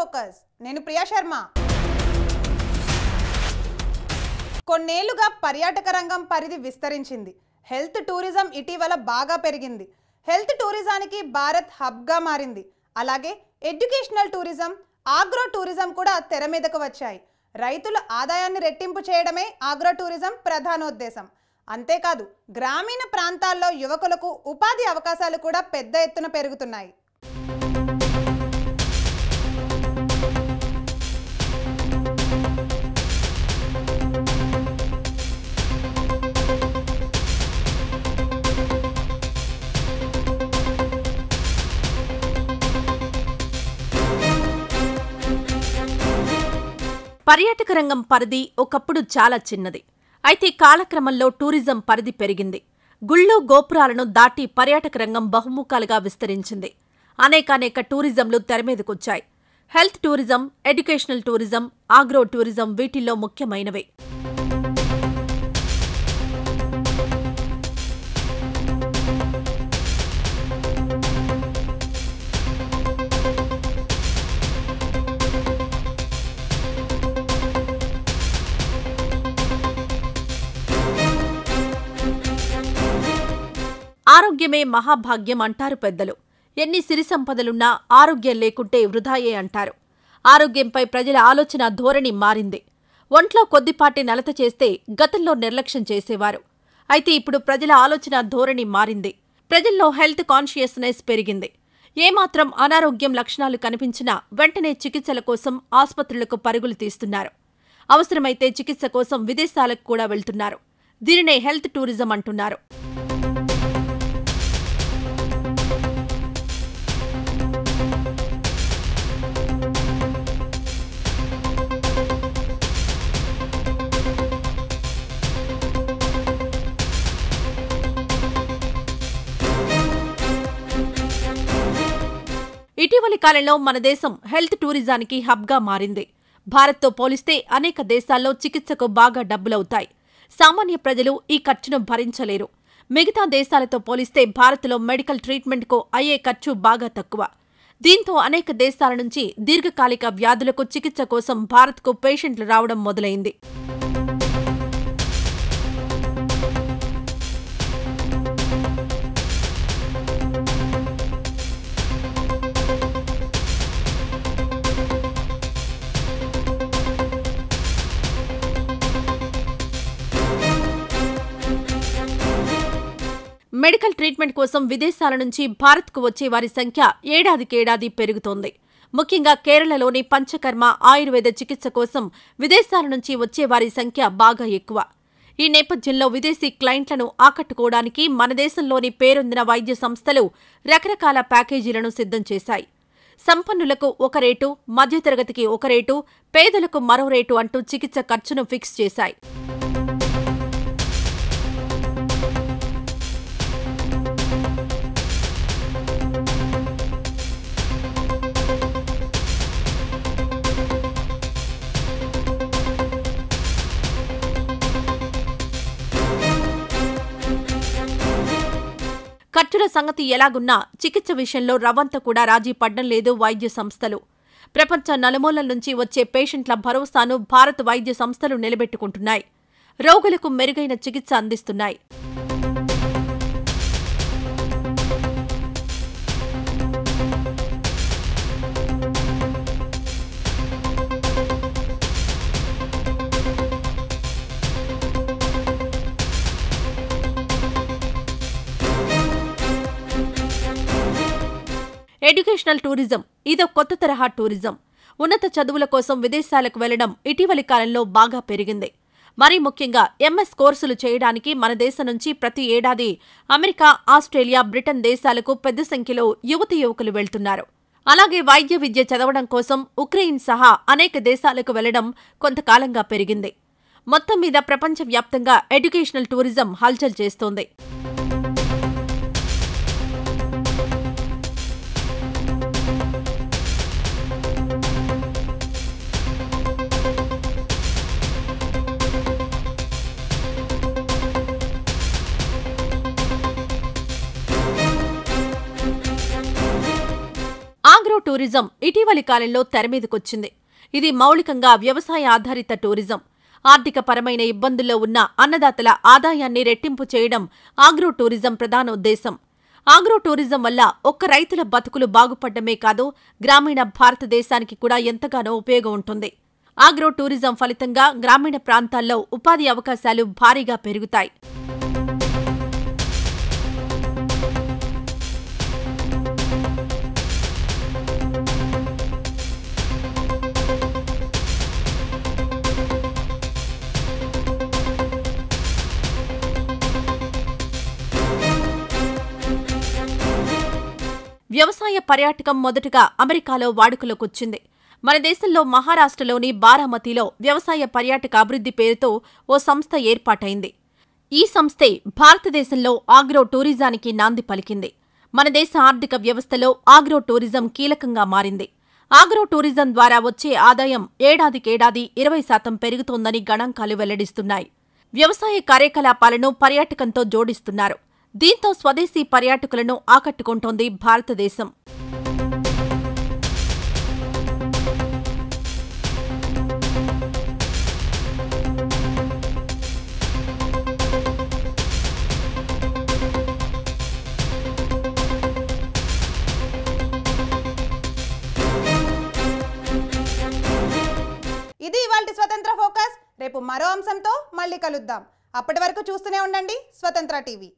Focus నేను ప్రియా శర్మ. కొన్నేళ్లుగా పర్యాటక రంగం పరిధి విస్తరించింది. హెల్త్ టూరిజం ఇటీవల బాగా పెరిగింది. హెల్త్ టూరిజానికి భారత్ హబ్గా మారింది. అలాగే ఎడ్యుకేషనల్ టూరిజం, ఆగ్రో టూరిజం కూడా తెర మీదకు వచ్చాయి. రైతుల ఆదాయాన్ని రెట్టింపు చేయడమే ఆగ్రో టూరిజం ప్రధానోద్దేశం. అంతేకాదు గ్రామీణ ప్రాంతాల్లో యువకులకు ఉపాధి అవకాశాలు కూడా పెద్ద ఎత్తున పెరుగుతున్నాయి. పర్యాటక రంగం పరిధి ఒకప్పుడు చాలా చిన్నది. అయితే కాలక్రమంలో టూరిజం పరిధి పెరిగింది. గుళ్ళు గోపురాలను దాటి పర్యాటక రంగం బహుముఖాలుగా విస్తరించింది. అనేకానేక టూరిజంలు తెరమీదకొచ్చాయి. Health tourism, educational tourism, agro tourism వీటిల్లో ముఖ్యమైనవే. ఆరోగ్యమే మహాభాగ్యం అంటారు పెద్దలు. ఎన్ని సిరి సంపదలున్నా ఆరోగ్యం లేకుంటే వృధాయే అంటారు. ఆరోగ్యంపై ప్రజల ఆలోచన ధోరణి మారింది. ఒంట్లో కొద్దిపాటి నలత చేస్తే గతంలో నిర్లక్ష్యం చేసేవారు. అయితే ఇప్పుడు ప్రజల ఆలోచన ధోరణి మారింది. ప్రజల్లో హెల్త్ కాన్షియస్నెస్ పెరిగింది. ఏమాత్రం అనారోగ్యం లక్షణాలు కనిపించినా వెంటనే చికిత్సల కోసం ఆస్పత్రులకు పరుగులు తీస్తున్నారు. అవసరమైతే చికిత్స కోసం విదేశాలకు కూడా వెళ్తున్నారు. దీనినే హెల్త్ టూరిజం అంటున్నారు. ఇటీవలి కాలంలో మన దేశం హెల్త్ టూరిజానికి హబ్గా మారింది. భారత్తో పోలిస్తే అనేక దేశాల్లో చికిత్సకు బాగా డబ్బులవుతాయి. సామాన్య ప్రజలు ఈ ఖర్చును భరించలేరు. మిగతా దేశాలతో పోలిస్తే భారత్లో మెడికల్ ట్రీట్మెంట్కు అయ్యే ఖర్చు బాగా తక్కువ. దీంతో అనేక దేశాల నుంచి దీర్ఘకాలిక వ్యాధులకు చికిత్స కోసం భారత్కు పేషెంట్లు రావడం మొదలైంది. మెడికల్ ట్రీట్మెంట్ కోసం విదేశాల నుంచి భారత్కు వచ్చే వారి సంఖ్య ఏడాదికేడాది పెరుగుతోంది. ముఖ్యంగా కేరళలోని పంచకర్మ ఆయుర్వేద చికిత్స కోసం విదేశాల నుంచి వచ్చేవారి సంఖ్య బాగా ఎక్కువ. ఈ నేపథ్యంలో విదేశీ క్లయింట్లను ఆకట్టుకోవడానికి మన దేశంలోని పేరొందిన వైద్య సంస్థలు రకరకాల ప్యాకేజీలను సిద్ధం చేశాయి. సంపన్నులకు ఒక రేటు, మధ్యతరగతికి ఒక రేటు, పేదలకు మరో రేటు అంటూ చికిత్స ఖర్చును ఫిక్స్ చేశాయి. ఖర్చుల సంగతి ఎలాగున్నా చికిత్స విషయంలో రవ్వంత కూడా రాజీ పడ్డం లేదు వైద్య సంస్థలు. ప్రపంచ నలుమూలల నుంచి వచ్చే పేషెంట్ల భరోసాను భారత వైద్య సంస్థలు నిలబెట్టుకుంటున్నాయి. రోగులకు మెరుగైన చికిత్స అందిస్తున్నాయి. ఎడ్యుకేషనల్ టూరిజం ఇదో కొత్త తరహా టూరిజం. ఉన్నత చదువుల కోసం విదేశాలకు వెళ్లడం ఇటీవలి కాలంలో బాగా పెరిగింది. మరీ ముఖ్యంగా ఎంఎస్ కోర్సులు చేయడానికి మన దేశం నుంచి ప్రతి ఏడాది అమెరికా, ఆస్ట్రేలియా, బ్రిటన్ దేశాలకు పెద్ద సంఖ్యలో యువతీ యువకులు వెళ్తున్నారు. అలాగే వైద్య విద్య చదవడం కోసం ఉక్రెయిన్ సహా అనేక దేశాలకు వెళ్లడం కొంతకాలంగా పెరిగింది. మొత్తం మీద ప్రపంచవ్యాప్తంగా ఎడ్యుకేషనల్ టూరిజం హల్చల్ చేస్తోంది. టూరిజం ఇటీవలి కాలంలో తెరమీదకొచ్చింది. ఇది మౌలికంగా వ్యవసాయ ఆధారిత టూరిజం. ఆర్థికపరమైన ఇబ్బందుల్లో ఉన్న అన్నదాతల ఆదాయాన్ని రెట్టింపు చేయడం ఆగ్రో టూరిజం ప్రధాన ఉద్దేశం. ఆగ్రో టూరిజం వల్ల ఒక్క రైతుల బతుకులు బాగుపడ్డమే కాదు, గ్రామీణ భారతదేశానికి కూడా ఎంతగానో ఉపయోగం ఉంటుంది. ఆగ్రో టూరిజం ఫలితంగా గ్రామీణ ప్రాంతాల్లో ఉపాధి అవకాశాలు భారీగా పెరుగుతాయి. వ్యవసాయ పర్యాటకం మొదటగా అమెరికాలో వాడుకలోకొచ్చింది. మన దేశంలో మహారాష్ట్రలోని బారామతిలో వ్యవసాయ పర్యాటక అభివృద్ధి పేరుతో ఓ సంస్థ ఏర్పాటైంది. ఈ సంస్థే భారతదేశంలో ఆగ్రో టూరిజానికి నాంది పలికింది. మన దేశ ఆర్థిక వ్యవస్థలో ఆగ్రో టూరిజం కీలకంగా మారింది. ఆగ్రో టూరిజం ద్వారా వచ్చే ఆదాయం ఏడాదికేడాది 20% పెరుగుతోందని గణాంకాలు వెల్లడిస్తున్నాయి. వ్యవసాయ కార్యకలాపాలను పర్యాటకంతో జోడిస్తున్నారు. దీంతో స్వదేశీ పర్యాటకులను ఆకట్టుకుంటోంది భారతదేశం. ఇది ఇవాల్టి స్వతంత్ర ఫోకస్. రేపు మరో అంశంతో మళ్ళీ కలుద్దాం. అప్పటి వరకు చూస్తూనే ఉండండి స్వతంత్ర టీవీ.